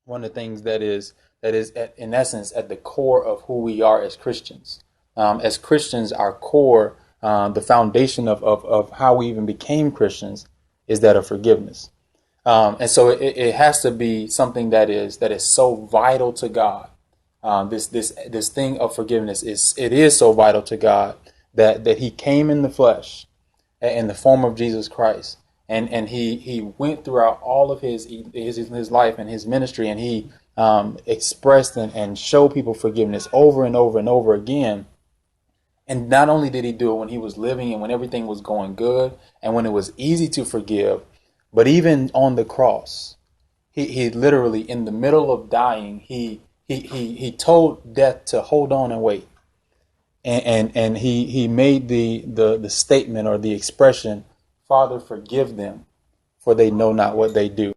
one of the things that is in essence at the core of who we are as Christians. As Christians, our core, the foundation of how we even became Christians, is that of forgiveness. And so it has to be something that is so vital to God. This thing of forgiveness is so vital to God that He came in the flesh in the form of Jesus Christ, and he went throughout all of his life and his ministry, and he expressed and showed people forgiveness over and over and over again. And not only did he do it when he was living and when everything was going good and when it was easy to forgive, but even on the cross, he literally, in the middle of dying, he told death to hold on and wait. And he made the statement or the expression, "Father, forgive them, for they know not what they do."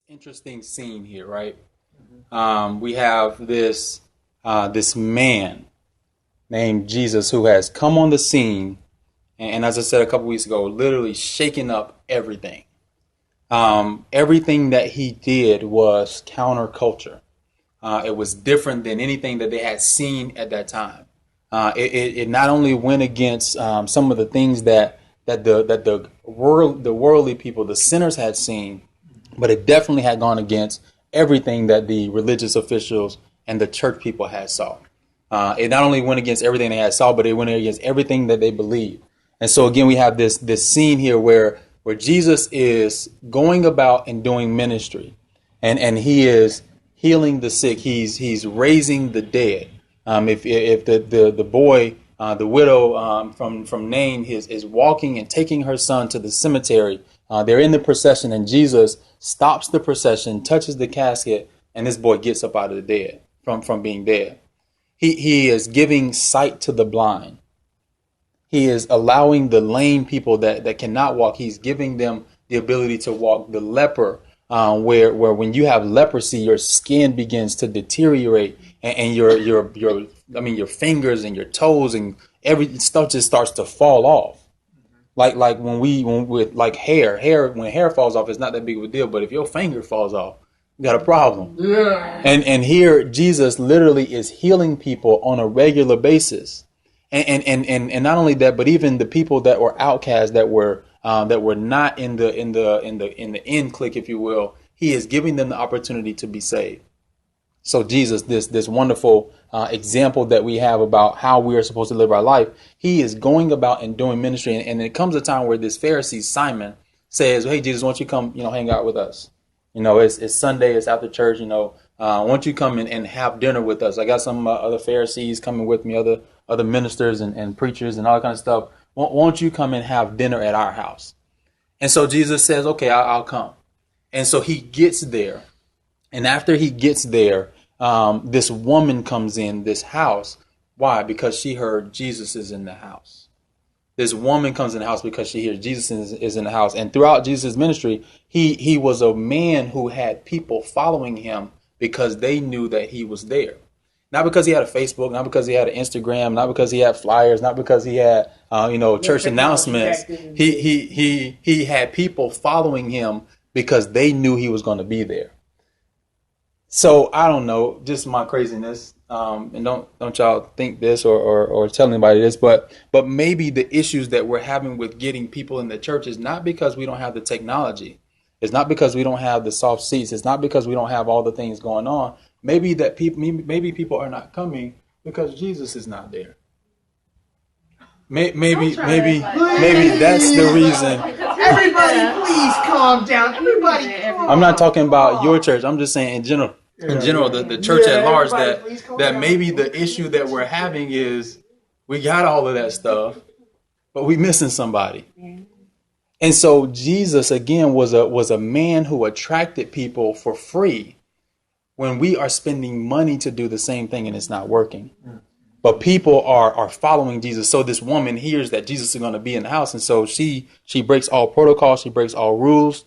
Interesting scene here, right? We have this man named Jesus who has come on the scene, and as I said a couple weeks ago, literally shaking up everything. Everything that he did was counterculture. It was different than anything that they had seen at that time. It not only went against some of the things that the worldly people, the sinners, had seen, but it definitely had gone against everything that the religious officials and the church people had saw. It not only went against everything they had saw, but it went against everything that they believed. And so again, we have this scene here where Jesus is going about and doing ministry, and he is healing the sick. He's raising the dead. If the boy, the widow from Nain is walking and taking her son to the cemetery, they're in the procession, and Jesus stops the procession, touches the casket, and this boy gets up out of the dead from being dead. He is giving sight to the blind. He is allowing the lame people that cannot walk. He's giving them the ability to walk. The leper, where when you have leprosy, your skin begins to deteriorate, and your fingers and your toes and every stuff just starts to fall off. Like when with like hair, when hair falls off, it's not that big of a deal. But if your finger falls off, you got a problem. Yeah. And here Jesus literally is healing people on a regular basis. And not only that, but even the people that were outcasts, that were not in the end clique, if you will, he is giving them the opportunity to be saved. So Jesus, this wonderful example that we have about how we are supposed to live our life, he is going about and doing ministry. And it comes a time where this Pharisee Simon says, "Hey Jesus, why don't you come, hang out with us? It's Sunday, it's after church. Why don't you come and have dinner with us? I got some other Pharisees coming with me, other ministers and preachers and all that kind of stuff. Won't you come and have dinner at our house?" And so Jesus says, "Okay, I'll come." And so he gets there. And after he gets there, this woman comes in this house. Why? Because she heard Jesus is in the house. This woman comes in the house because she hears Jesus is in the house. And throughout Jesus' ministry, he was a man who had people following him because they knew that he was there. Not because he had a Facebook, not because he had an Instagram, not because he had flyers, not because he had church announcements. He had people following him because they knew he was going to be there. So I don't know, just my craziness, and don't y'all think this or tell anybody this, but maybe the issues that we're having with getting people in the church is not because we don't have the technology. It's not because we don't have the soft seats. It's not because we don't have all the things going on. Maybe people are not coming because Jesus is not there. Maybe that's the reason. Everybody, please calm down. Everybody, calm. I'm not talking about your church. I'm just saying in general. In general, the church at large, that maybe the issue that we're having is we got all of that stuff, but we missing somebody. And so Jesus again was a man who attracted people for free when we are spending money to do the same thing and it's not working. But people are following Jesus. So this woman hears that Jesus is going to be in the house, and so she breaks all protocols, she breaks all rules.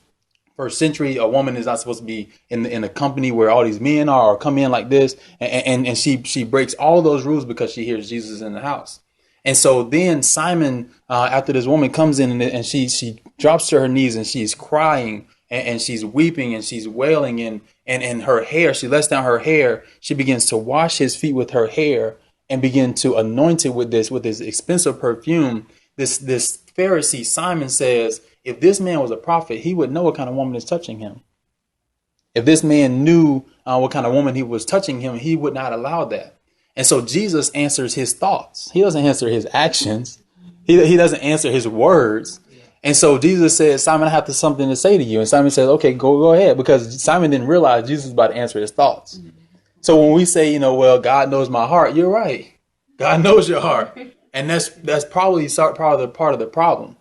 First century, a woman is not supposed to be in a company where all these men are or come in like this, and she breaks all those rules because she hears Jesus in the house. And so then Simon, after this woman comes in and she drops to her knees and she's crying and she's weeping and she's wailing and her hair, she lets down her hair. She begins to wash his feet with her hair and begin to anoint it with this expensive perfume. This Pharisee, Simon, says, if this man was a prophet, he would know what kind of woman is touching him. If this man knew what kind of woman he was touching him, he would not allow that. And so Jesus answers his thoughts. He doesn't answer his actions. He doesn't answer his words. And so Jesus says, Simon, I have something to say to you. And Simon says, okay, go ahead. Because Simon didn't realize Jesus was about to answer his thoughts. So when we say, well, God knows my heart, you're right. God knows your heart. And that's probably part of the problem.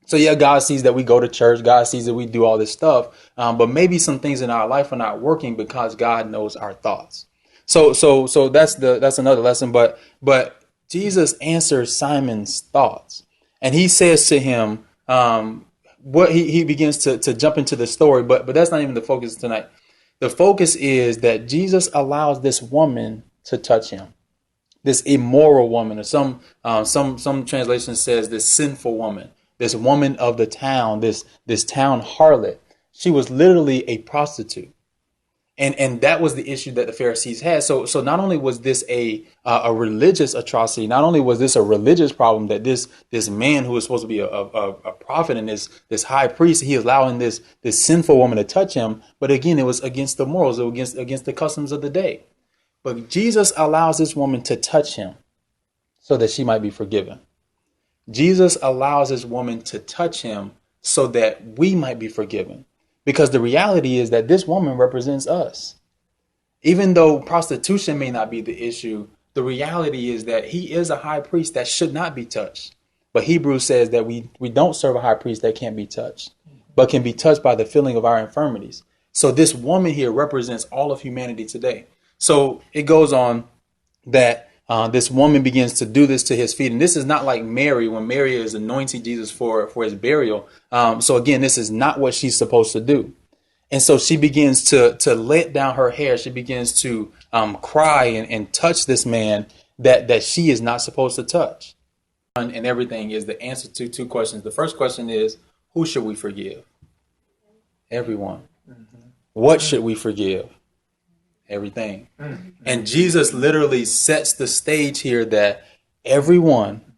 So yeah, God sees that we go to church. God sees that we do all this stuff. But maybe some things in our life are not working because God knows our thoughts. So that's another lesson. But Jesus answers Simon's thoughts, and he says to him, what he begins to jump into the story. But that's not even the focus tonight. The focus is that Jesus allows this woman to touch him, this immoral woman, or some translation says this sinful woman, this woman of the town, this town harlot. She was literally a prostitute. And that was the issue that the Pharisees had. So not only was this a religious atrocity, not only was this a religious problem that this man who was supposed to be a prophet and this high priest, he allowing this sinful woman to touch him. But again, it was against the morals, it was against the customs of the day. But Jesus allows this woman to touch him so that she might be forgiven. Jesus allows this woman to touch him so that we might be forgiven. Because the reality is that this woman represents us. Even though prostitution may not be the issue, the reality is that he is a high priest that should not be touched. But Hebrews says that we don't serve a high priest that can't be touched, but can be touched by the feeling of our infirmities. So this woman here represents all of humanity today. So it goes on that this woman begins to do this to his feet. And this is not like Mary, when Mary is anointing Jesus for his burial. So again, this is not what she's supposed to do. And so she begins to let down her hair. She begins to cry and touch this man that she is not supposed to touch. And everything is the answer to two questions. The first question is, who should we forgive? Everyone. Mm-hmm. What should we forgive? Everything. And Jesus literally sets the stage here that everyone,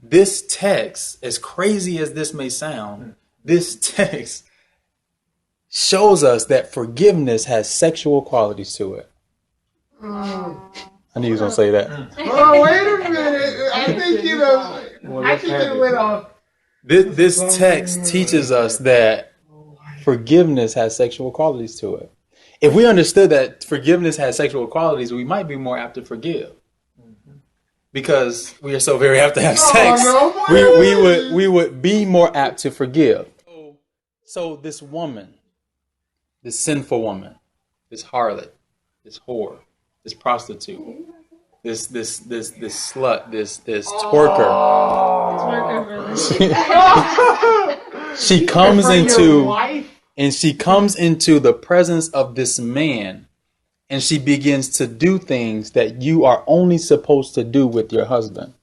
this text, as crazy as this may sound, this text shows us that forgiveness has sexual qualities to it. I knew he was going to say that. Oh, wait a minute. I think it went off. This text teaches us that forgiveness has sexual qualities to it. If we understood that forgiveness has sexual qualities, we might be more apt to forgive, because we are so very apt to have sex. We would be more apt to forgive. So this woman, this sinful woman, this harlot, this whore, this prostitute, this slut, this twerker, she comes into. And she comes into the presence of this man, and she begins to do things that you are only supposed to do with your husband.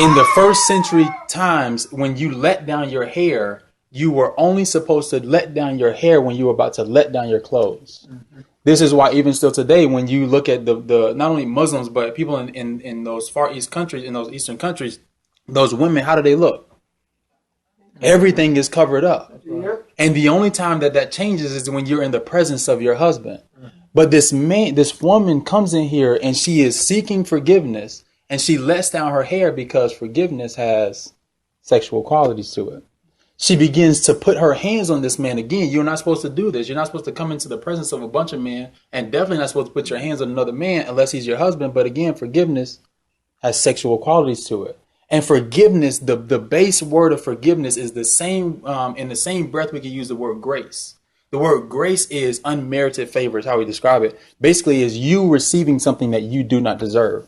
In the first century times, when you let down your hair, you were only supposed to let down your hair when you were about to let down your clothes. Mm-hmm. This is why even still today, when you look at the not only Muslims, but people in those Far East countries, in those Eastern countries, those women, how do they look? Everything is covered up. And the only time that changes is when you're in the presence of your husband. But this woman comes in here and she is seeking forgiveness, and she lets down her hair because forgiveness has sexual qualities to it. She begins to put her hands on this man again. You're not supposed to do this. You're not supposed to come into the presence of a bunch of men, and definitely not supposed to put your hands on another man unless he's your husband. But again, forgiveness has sexual qualities to it. And forgiveness, the base word of forgiveness is the same. In the same breath, we can use the word grace. The word grace is unmerited favor, is how we describe it. Basically, is you receiving something that you do not deserve.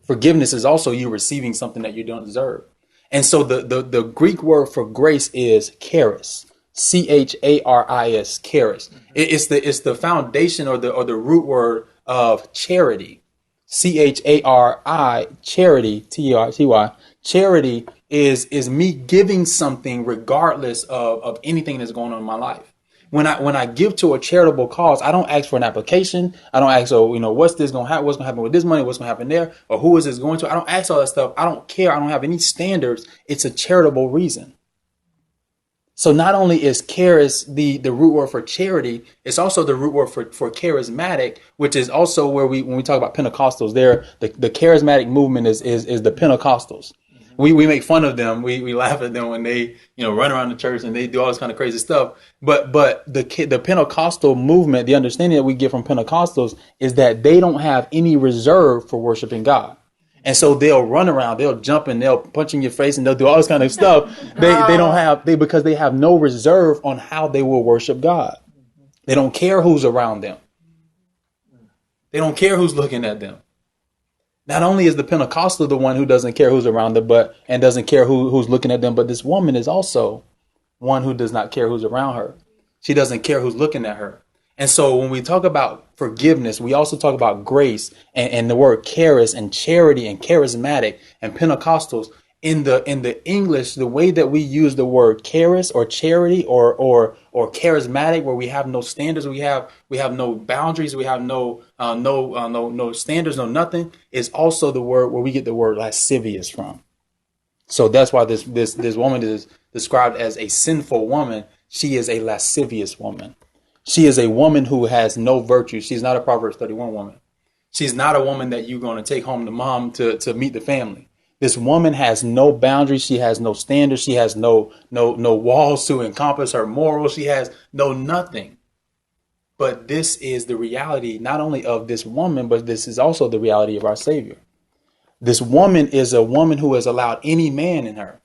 Forgiveness is also you receiving something that you don't deserve. And so the Greek word for grace is charis, charis, charis. It's the foundation or the root word of charity. Chari, charity, T-E-R-T-Y. Charity is me giving something regardless of anything that's going on in my life. When I give to a charitable cause, I don't ask for an application. I don't ask, what's this going to happen? What's going to happen with this money? What's going to happen there? Or who is this going to? I don't ask all that stuff. I don't care. I don't have any standards. It's a charitable reason. So not only is charis the root word for charity, it's also the root word for charismatic, which is also where when we talk about Pentecostals, the charismatic movement is the Pentecostals. We make fun of them. We laugh at them when they run around the church and they do all this kind of crazy stuff. But the Pentecostal movement, the understanding that we get from Pentecostals is that they don't have any reserve for worshiping God. And so they'll run around, they'll jump and they'll punch in your face and they'll do all this kind of stuff. Because they have no reserve on how they will worship God. They don't care who's around them. They don't care who's looking at them. Not only is the Pentecostal the one who doesn't care who's around them, and doesn't care who's looking at them, but this woman is also one who does not care who's around her. She doesn't care who's looking at her. And so when we talk about forgiveness, we also talk about grace and the word charis and charity and charismatic and Pentecostals. In the English, the way that we use the word charis or charity or charismatic, where we have no standards, we have no boundaries, we have no standards, no nothing, is also the word where we get the word lascivious from. So that's why this woman is described as a sinful woman. She is a lascivious woman. She is a woman who has no virtue. She's not a Proverbs 31 woman. She's not a woman that you're going to take home to mom to meet the family. This woman has no boundaries. She has no standards. She has no walls to encompass her morals. She has no nothing. But this is the reality not only of this woman, but this is also the reality of our Savior. This woman is a woman who has allowed any man in her.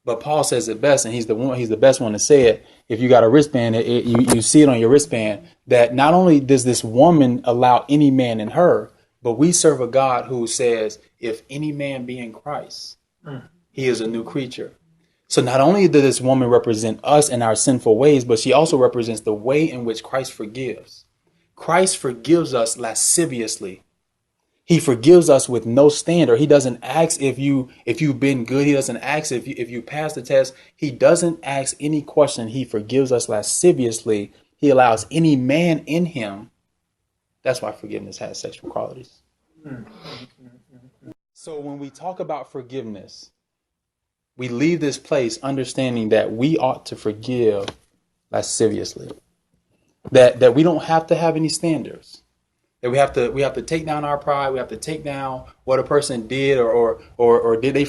But Paul says it best, and he's the best one to say it. If you got a wristband, you see it on your wristband, that not only does this woman allow any man in her, but we serve a God who says, if any man be in Christ, he is a new creature. So not only does this woman represent us in our sinful ways, but she also represents the way in which Christ forgives. Christ forgives us lasciviously. He forgives us with no standard. He doesn't ask if you've been good. He doesn't ask if you passed the test. He doesn't ask any question. He forgives us lasciviously. He allows any man in him. That's why forgiveness has sexual qualities. So when we talk about forgiveness, we leave this place understanding that we ought to forgive lasciviously. That we don't have to have any standards. That we have to take down our pride. We have to take down what a person did, or did they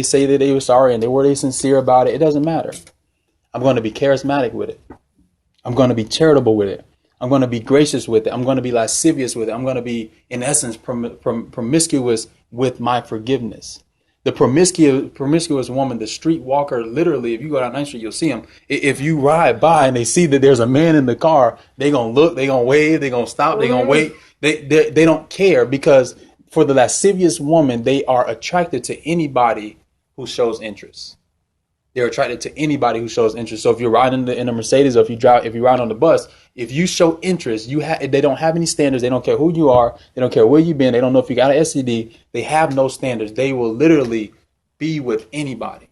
say that they were sorry and were they sincere about it? It doesn't matter. I'm going to be charismatic with it. I'm going to be charitable with it. I'm going to be gracious with it. I'm going to be lascivious with it. I'm going to be, in essence, promiscuous with my forgiveness. The promiscuous woman, the street walker, literally, if you go down 9th Street, you'll see them. If you ride by and they see that there's a man in the car, they're going to look, they're going to wave, they're going to stop, they're going to wait. They don't care, because for the lascivious woman, they are attracted to anybody who shows interest. They're attracted to anybody who shows interest. So if you're riding in a Mercedes, or if you ride on the bus, if you show interest, they don't have any standards. They don't care who you are. They don't care where you've been. They don't know if you got an STD. They have no standards. They will literally be with anybody.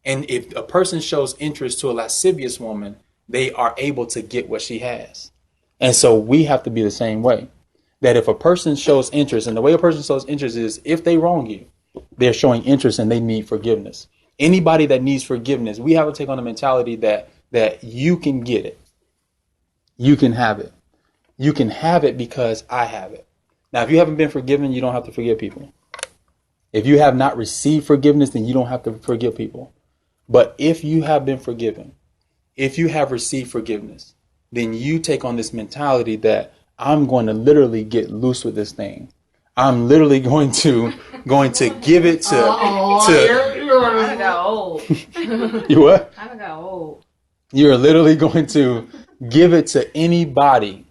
And if a person shows interest to a lascivious woman, they are able to get what she has. And so we have to be the same way. That if a person shows interest, and the way a person shows interest is if they wrong you, they're showing interest and they need forgiveness. Anybody that needs forgiveness, we have to take on the mentality that you can get it. You can have it. You can have it because I have it. Now, if you haven't been forgiven, you don't have to forgive people. If you have not received forgiveness, then you don't have to forgive people. But if you have been forgiven, if you have received forgiveness, then you take on this mentality that I'm going to literally get loose with this thing. I'm literally going to give it to. I got old. You what? I got old. You're literally going to give it to anybody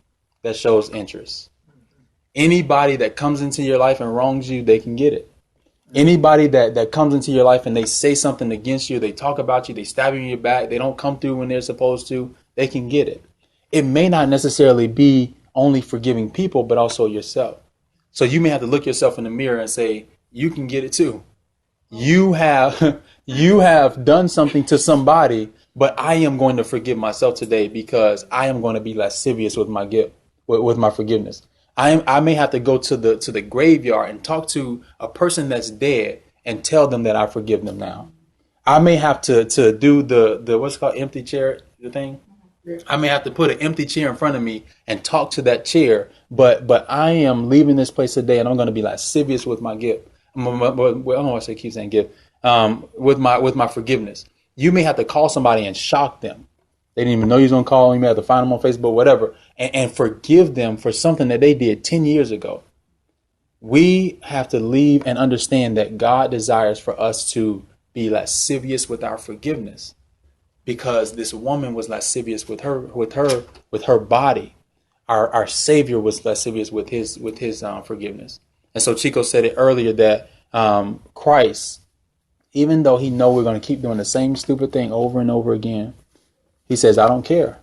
that shows interest. Anybody that comes into your life and wrongs you, they can get it. Anybody that comes into your life and they say something against you, they talk about you, they stab you in your back, they don't come through when they're supposed to, they can get it. It may not necessarily be only forgiving people, but also yourself. So you may have to look yourself in the mirror and say, you can get it too. You have you have done something to somebody, but I am going to forgive myself today because I am going to be lascivious with my gift, with my forgiveness. I may have to go to the graveyard and talk to a person that's dead and tell them that I forgive them now. I may have to do the what's called empty chair, the thing. I may have to put an empty chair in front of me and talk to that chair, but I am leaving this place today and I'm going to be lascivious with my gift. I don't want to keep saying gift. With my forgiveness. You may have to call somebody and shock them. They didn't even know you was going to call them. You may have to find them on Facebook, whatever, and forgive them for something that they did 10 years ago. We have to leave and understand that God desires for us to be lascivious with our forgiveness, because this woman was lascivious with her body. Our Savior was lascivious with his forgiveness. And so Chico said it earlier that Christ, even though he know we're going to keep doing the same stupid thing over and over again, he says, I don't care.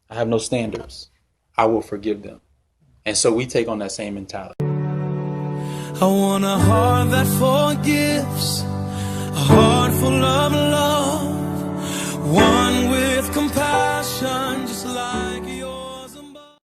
I have no standards. I will forgive them. And so we take on that same mentality. I want a heart that forgives, a heart full of